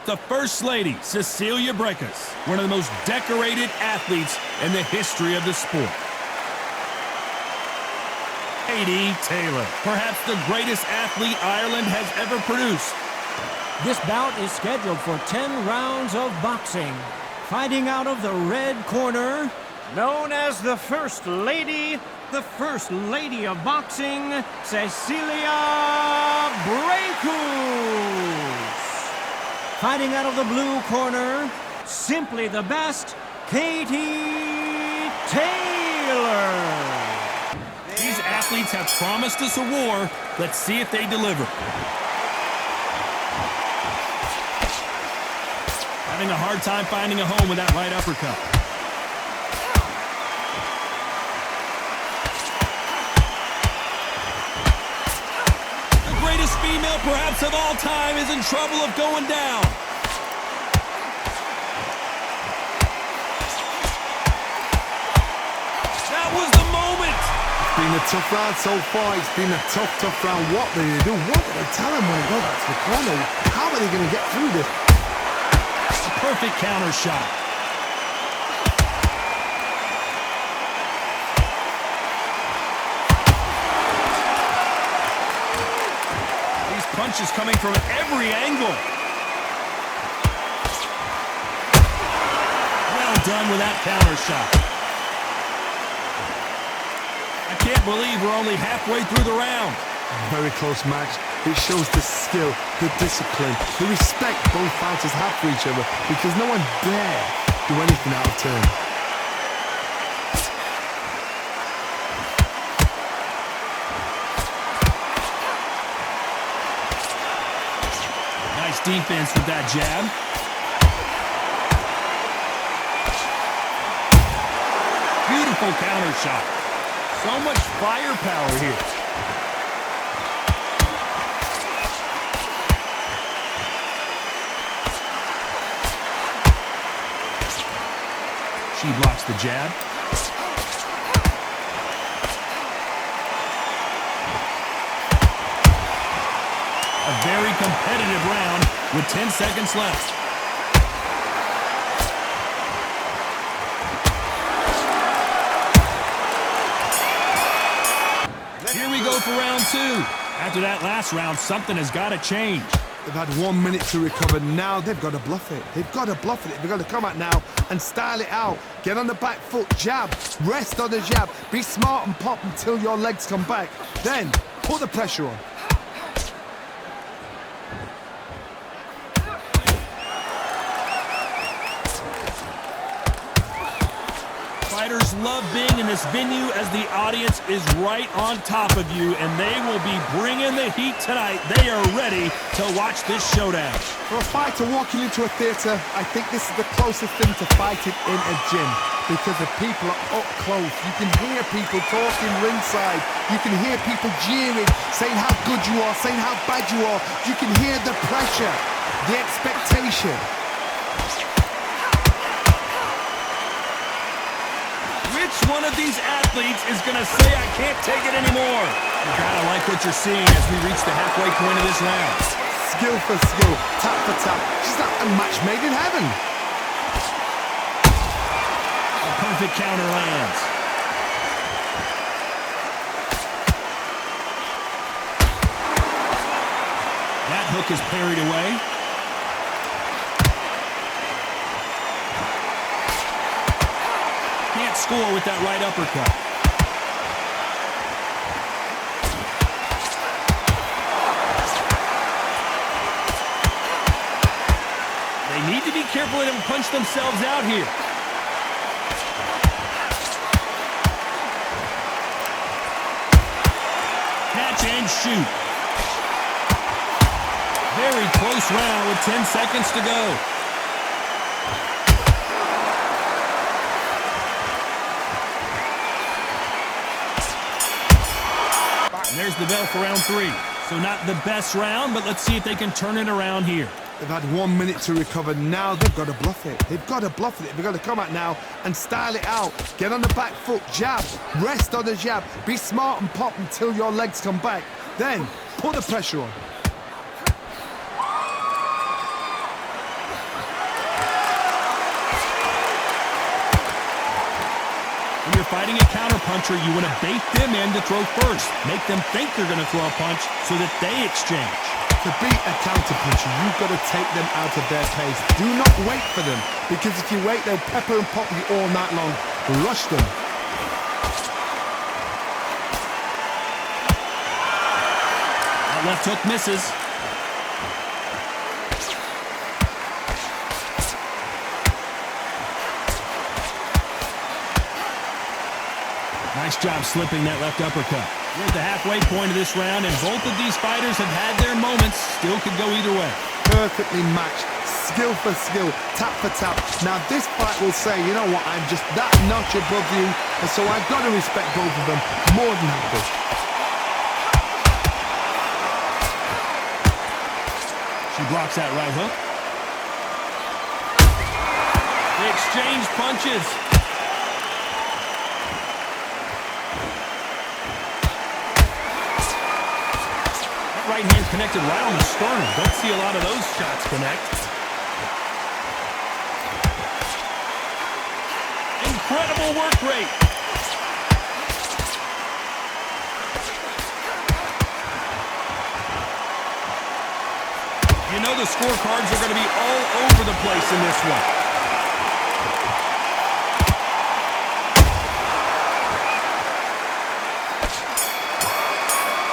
the First Lady, Cecilia Brækhus, one of the most decorated athletes in the history of the sport. Katie Taylor, perhaps the greatest athlete Ireland has ever produced. This bout is scheduled for 10 rounds of boxing. Fighting out of the red corner, known as the First Lady of Boxing, Cecilia Brækhus. Fighting out of the blue corner, simply the best, Katie Taylor. These athletes have promised us a war. Let's see if they deliver. Having a hard time finding a home with that right uppercut. The greatest female perhaps of all time is in trouble of going down. That was the moment. It's been a tough round so far. It's been a tough round. What do they do? What do they tell them when they go back to the corner? How are they going to get through this? Perfect counter shot. These punches coming from every angle. Well done with that counter shot. I can't believe we're only halfway through the round. Very close match. It shows the skill, the discipline, the respect both fighters have for each other, because no one dare do anything out of turn. Nice defense with that jab. Beautiful counter shot. So much firepower here. She blocks the jab. A very competitive round with 10 seconds left. Here we go for round two. After that last round, something has got to change. They've had 1 minute to recover. Now they've got to bluff it. They've got to bluff it. They've got to come out now and style it out. Get on the back foot, jab, rest on the jab. Be smart and pop until your legs come back. Then put the pressure on. Fighters love being in this venue as the audience is right on top of you, and they will be bringing the heat tonight. They are ready to watch this showdown. For a fighter walking into a theatre, I think this is the closest thing to fighting in a gym, because the people are up close. You can hear people talking ringside. You can hear people jeering, saying how good you are, saying how bad you are. You can hear the pressure, the expectation. Which one of these athletes is going to say, I can't take it anymore? You gotta like what you're seeing as we reach the halfway point of this round. Skill for skill, tap for tap. Just like a match made in heaven. A perfect counter lands. That hook is parried away. Can't score with that right uppercut. They need to be careful and punch themselves out here. Catch and shoot. Very close round with 10 seconds to go. And there's the bell for round three. So not the best round, but let's see if they can turn it around here. They've had 1 minute to recover. Now they've got to bluff it. They've got to bluff it. They've got to come out now and style it out. Get on the back foot, jab, rest on the jab. Be smart and pop until your legs come back. Then put the pressure on. When you're fighting a counterpuncher, you want to bait them in to throw first. Make them think they're going to throw a punch so that they exchange. To beat a counterpuncher, you've got to take them out of their pace. Do not wait for them, because if you wait, they'll pepper and pop you all night long. Rush them. That left hook misses. Nice job slipping that left uppercut. We're at the halfway point of this round, and both of these fighters have had their moments. Still could go either way. Perfectly matched. Skill for skill. Tap for tap. Now this fight will say, you know what, I'm just that notch above you, and so I've got to respect both of them more than happy. She blocks that right hook. They exchange punches. Right hand connected right on the sternum. Don't see a lot of those shots connect. Incredible work rate. You know the scorecards are going to be all over the place in this one.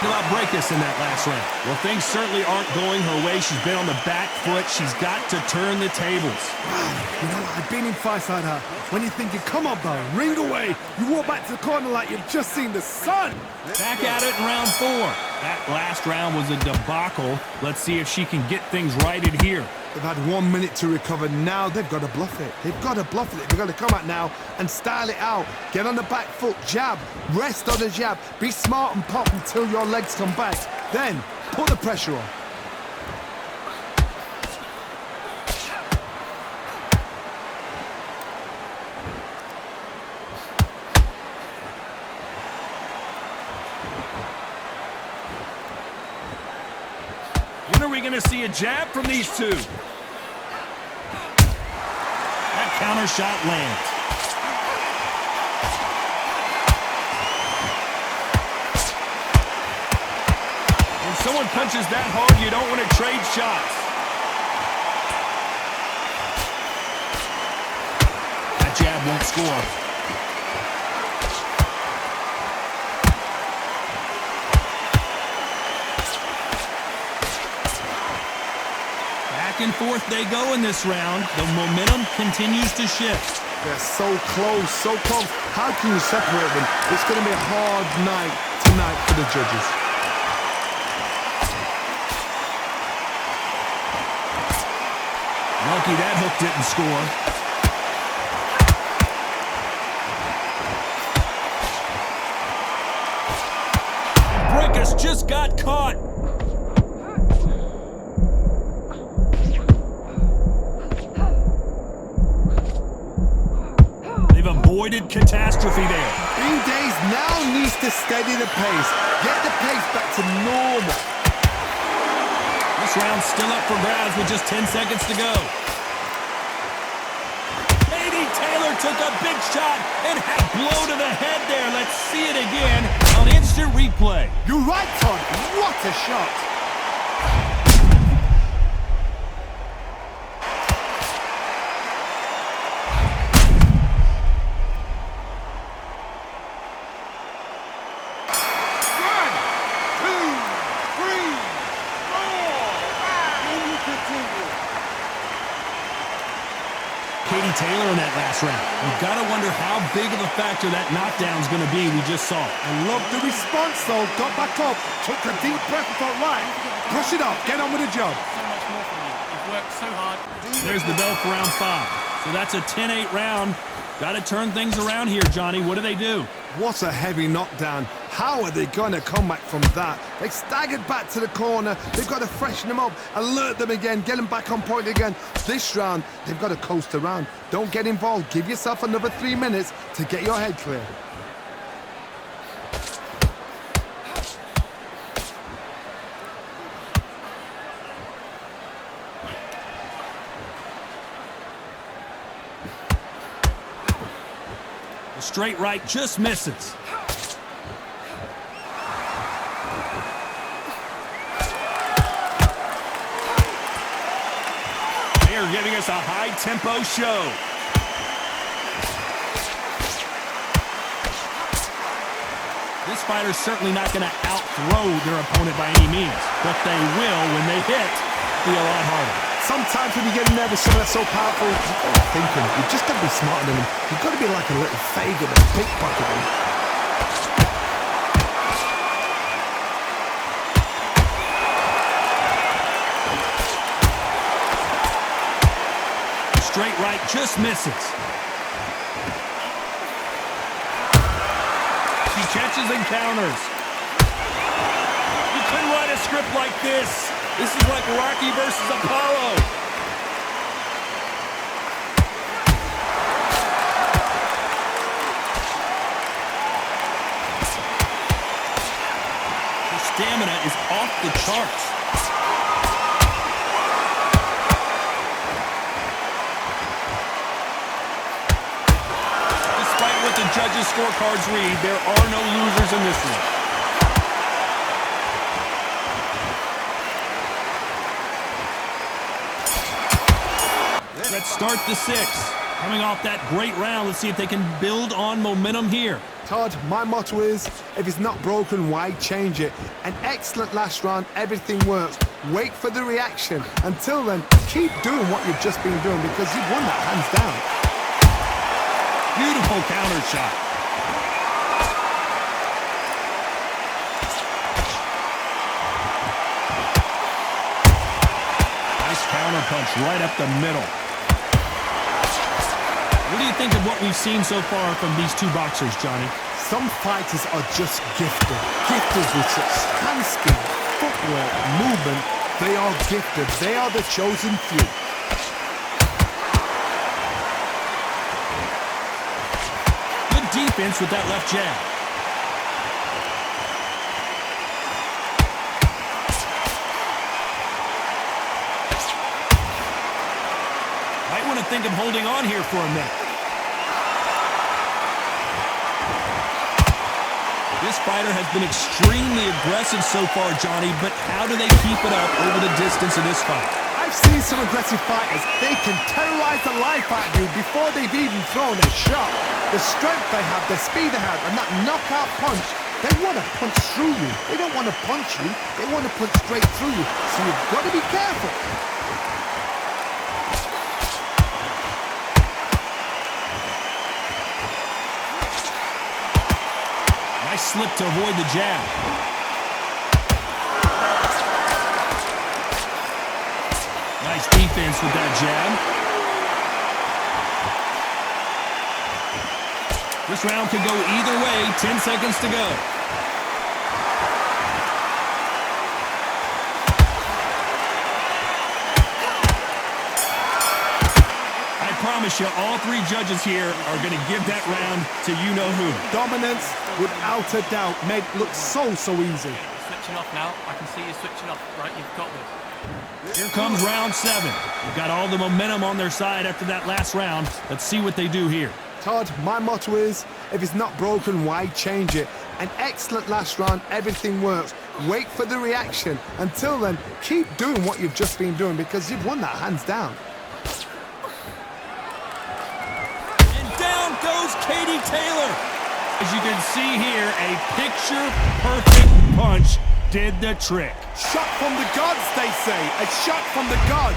About Brækhus in that last round. Well, things certainly aren't going her way. She's been on the back foot. She's got to turn the tables. You know, I've been in fights like that. When you're thinking, come on, bro, ring away. You walk back to the corner like you've just seen the sun. Back at it in round 4. That last round was a debacle. Let's see if she can get things righted here. They've had 1 minute to recover. Now they've got to bluff it. They've got to bluff it. They've got to come out now and style it out. Get on the back foot, jab, rest on the jab. Be smart and pop until your legs come back. Then put the pressure on. When are we going to see a jab from these two? That counter shot lands. When someone punches that hard, you don't want to trade shots. That jab won't score. Back and forth they go in this round. The momentum continues to shift. They're so close, so close. How can you separate them? It's going to be a hard night tonight for the judges. Lucky that hook didn't score. Brækhus just got caught. Avoided catastrophe there. Days now needs to steady the pace. Get the pace back to normal. This round's still up for grabs with just 10 seconds to go. Katie Taylor took a big shot and had a blow to the head there. Let's see it again on instant replay. You're right, Todd. What a shot. Katie Taylor in that last round. You've got to wonder how big of a factor that knockdown's going to be. We just saw. I love the response, though. Got back up, took a deep breath and thought, right, brush it off, get on with the job. So much more from you. You've worked so hard. There's the bell for round 5. So that's a 10-8 round. Got to turn things around here, Johnny. What do they do? What a heavy knockdown. How are they going to come back from that? They staggered back to the corner. They've got to freshen them up, alert them again, get them back on point again. This round, they've got to coast around. Don't get involved. Give yourself another 3 minutes to get your head clear. The straight right just misses. They are giving us a high-tempo show. This fighter's certainly not going to out-throw their opponent by any means, but they will, when they hit, be a lot harder. Sometimes when you get nervous, something that's so powerful, you're thinking, you've just got to be smarter than him. You've got to be like a little faggot and pickpocket him. Straight right just misses. He catches and counters. You couldn't write a script like this. This is like Rocky versus Apollo. His stamina is off the charts. Despite what the judges' scorecards read, there are no losers in this one. Let's start the sixth. Coming off that great round, let's see if they can build on momentum here. Todd, my motto is, if it's not broken, why change it? An excellent last round, everything works. Wait for the reaction. Until then, keep doing what you've just been doing because you've won that hands down. Beautiful counter shot. Nice counter punch right up the middle. What do you think of what we've seen so far from these two boxers, Johnny? Some fighters are just gifted. Gifted with such hand skill, footwork, movement. They are gifted. They are the chosen few. Good defense with that left jab. Might want to think of holding on here for a minute. This fighter has been extremely aggressive so far, Johnny, but how do they keep it up over the distance of this fight? I've seen some aggressive fighters. They can terrorize the life out of you before they've even thrown a shot. The strength they have, the speed they have, and that knockout punch, they want to punch through you. They don't want to punch you. They want to punch straight through you. So you've got to be careful. Nice slip to avoid the jab. Nice defense with that jab. This round could go either way. 10 seconds to go. I promise you, all three judges here are going to give that round to you-know-who. Dominance, without a doubt, made it look so easy. Switching off now. I can see you switching off. Right, you've got this. Here comes round 7. They've got all the momentum on their side after that last round. Let's see what they do here. Todd, my motto is, if it's not broken, why change it? An excellent last round, everything works. Wait for the reaction. Until then, keep doing what you've just been doing because you've won that hands down. And down goes Katie Taylor. As you can see here, a picture-perfect punch did the trick. Shot from the gods, they say. A shot from the gods.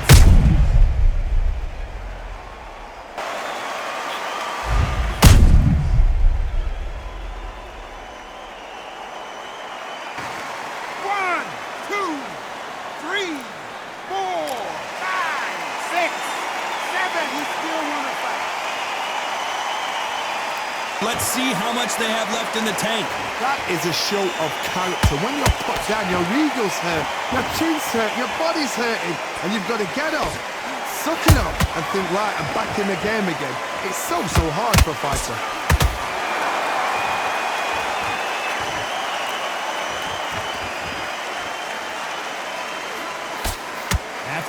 Let's see how much they have left in the tank. That is a show of character. When you're put down, your eagle's hurt, your chin's hurt, your body's hurting, and you've got to get up, suck it up, and think, right, I'm back in the game again. It's so hard for a fighter.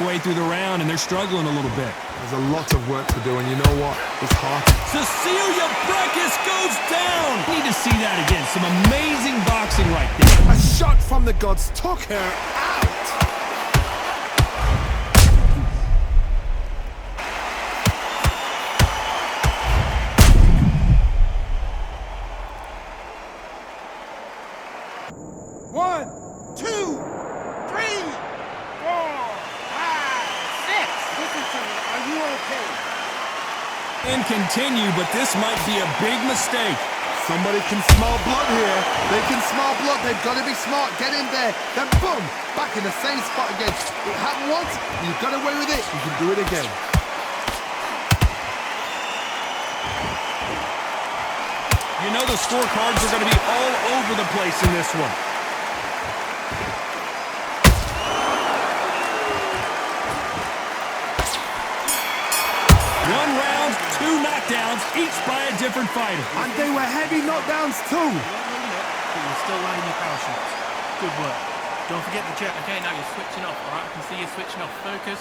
halfway through the round, and they're struggling a little bit. There's a lot of work to do, and you know what? It's hard. Cecilia Brækhus goes down. Need to see that again. Some amazing boxing right there. A shot from the gods took her out. One, two, three, four, five, six. Listen to me. Are you okay? And continue, but this might be a big mistake. Somebody can smell blood here. They can smell blood. They've got to be smart. Get in there. Then boom, back in the same spot again. It happened once. You got away with it. You can do it again. You know the scorecards are going to be all over the place in this one. One round, two knockdowns, each by a different fighter. And they were heavy knockdowns too. But you're still landing your power shots. Good work. Don't forget the jet. Okay, now you're switching off, all right? I can see you switching off. Focus,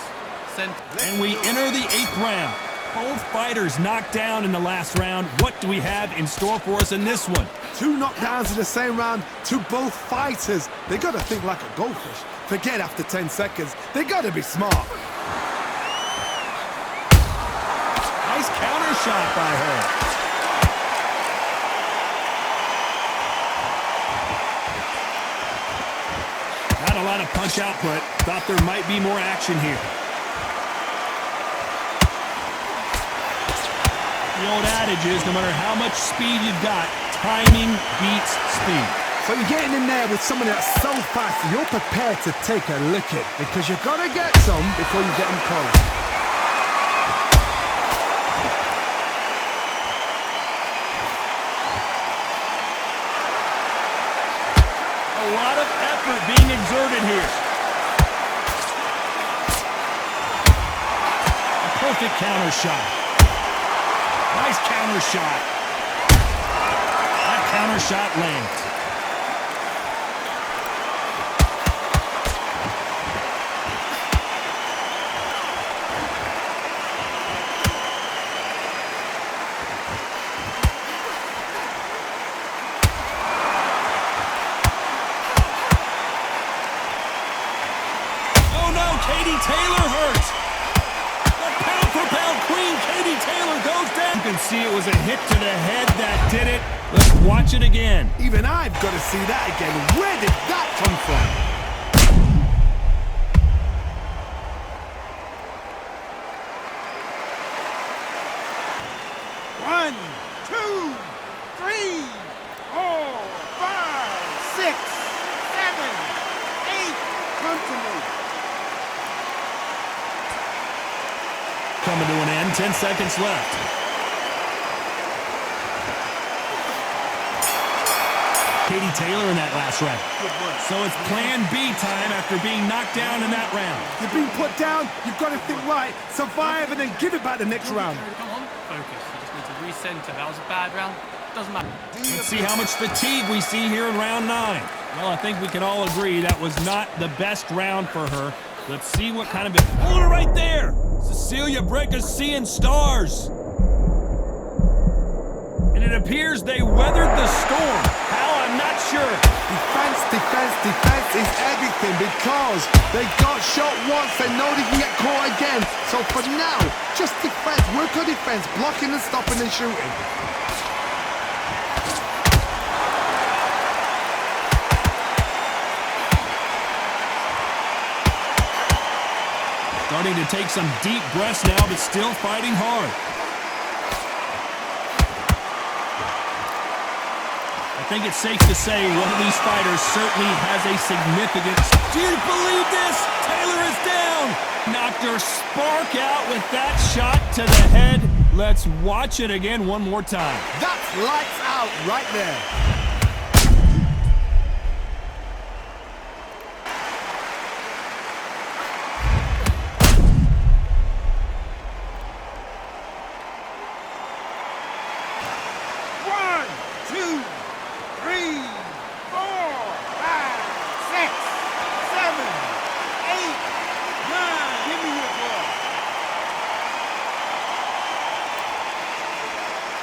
center. And we enter the 8th round. Both fighters knocked down in the last round. What do we have in store for us in this one? 2 knockdowns in the same round to both fighters. They got to think like a goldfish. Forget after 10 seconds. They got to be smart. Nice counter shot by her. Not a lot of punch output. Thought there might be more action here. The old adage is no matter how much speed you've got, timing beats speed. So you're getting in there with someone that's so fast, you're prepared to take a licking because you got to get some before you get them close. A lot of effort being exerted here. A perfect counter shot. Nice counter shot. That counter shot lands. Taylor hurts. The pound-for-pound queen, Katie Taylor, goes down. You can see it was a hit to the head that did it. Let's watch it again. Even I've got to see that again. Where did that come from? One, two, three, four, five, six, seven, eight. Come to me. Coming to an end, 10 seconds left. Katie Taylor in that last round. So it's plan B time after being knocked down in that round. You've been put down, you've got to think right, survive and then give it back the next round. Come on, focus. You just need to recenter. That was a bad round. Doesn't matter. Let's see how much fatigue we see here in round 9. Well, I think we can all agree that was not the best round for her. Let's see what kind of it. Oh, right there! Cecilia Brækhus seeing stars. And it appears they weathered the storm. How? I'm not sure. Defense, defense, defense is everything because they got shot once, they know they can get caught again. So for now, just defense, work on defense, blocking and stopping and shooting. Starting to take some deep breaths now, but still fighting hard. I think it's safe to say one of these fighters certainly has a significance. Do you believe this? Taylor is down. Knocked her spark out with that shot to the head. Let's watch it again one more time. That's lights out right there.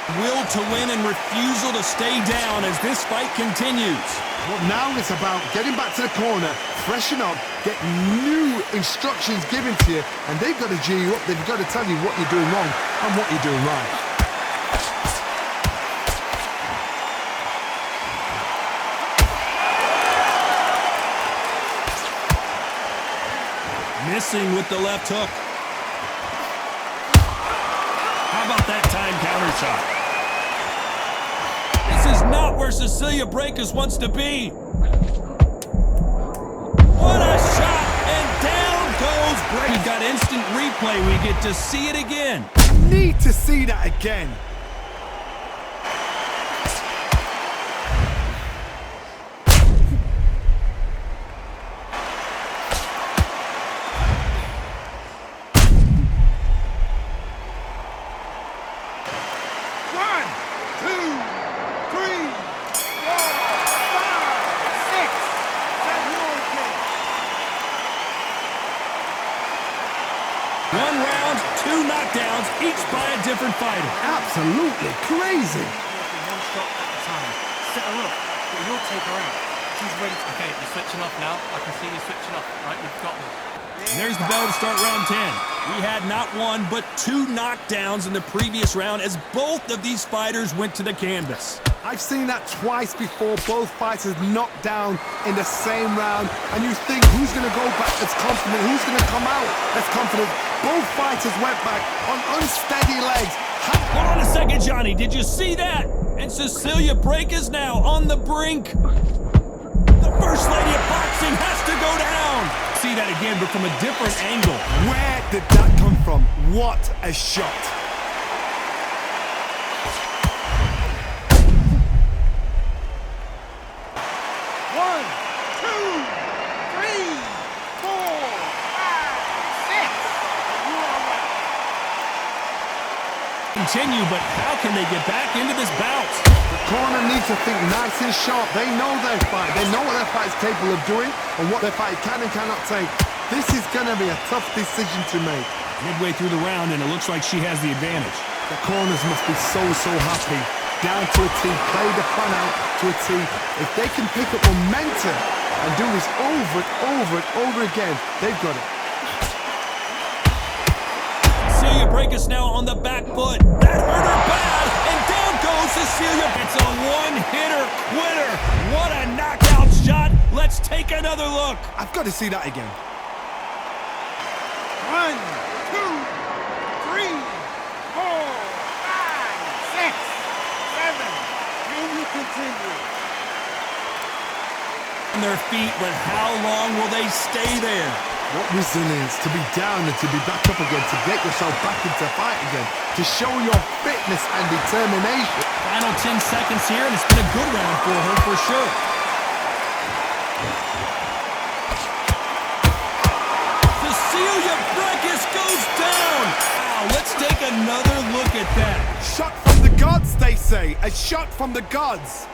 Will to win and refusal to stay down as this fight continues. Well, now it's about getting back to the corner, freshen up, get new instructions given to you, and they've got to G you up. They've got to tell you what you're doing wrong and what you're doing right. Missing with the left hook. How about that time counter shot? This is not where Cecilia Brækhus wants to be. What a shot! And down goes Brækhus. We've got instant replay. We get to see it again. Need to see that again. One round, two knockdowns, each by a different fighter. Absolutely crazy. One shot at a time. Set her up, but you'll take her out. She's ready to... Okay, you're switching off now. I can see you switching off. Right, you've got me. And there's the bell to start round 10. We had not one, but two knockdowns in the previous round as both of these fighters went to the canvas. I've seen that twice before, both fighters knocked down in the same round, and you think, who's going to go back as confident, who's going to come out as confident? Both fighters went back on unsteady legs. Hold on a second, Johnny, did you see that? And Cecilia Brækhus now on the brink. The First Lady of Boxing has to go down. See that again, but from a different angle. Where did that come from? What a shot. Continue, but how can they get back into this bout? The corner needs to think nice and sharp. They know their fight. They know what their fight is capable of doing and what their fight can and cannot take. This is going to be a tough decision to make. Midway through the round, and it looks like she has the advantage. The corners must be so happy. Down to a T, play the fun out to a T. If they can pick up momentum and do this over and over again, they've got it. Cecilia Brækhus now on the back foot. That hurt her bad, and down goes Cecilia. It's a one-hitter quitter. What a knockout shot. Let's take another look. I've got to see that again. 1, 2, 3, 4, 5, 6, 7. Can you continue? On their feet, but how long will they stay there? What resilience to be down and to be back up again, to get yourself back into fight again, to show your fitness and determination. Final 10 seconds here, and it's been a good round for her for sure. Cecilia Brækhus goes down. Wow, let's take another look at that. Shot from the gods, they say. A shot from the gods.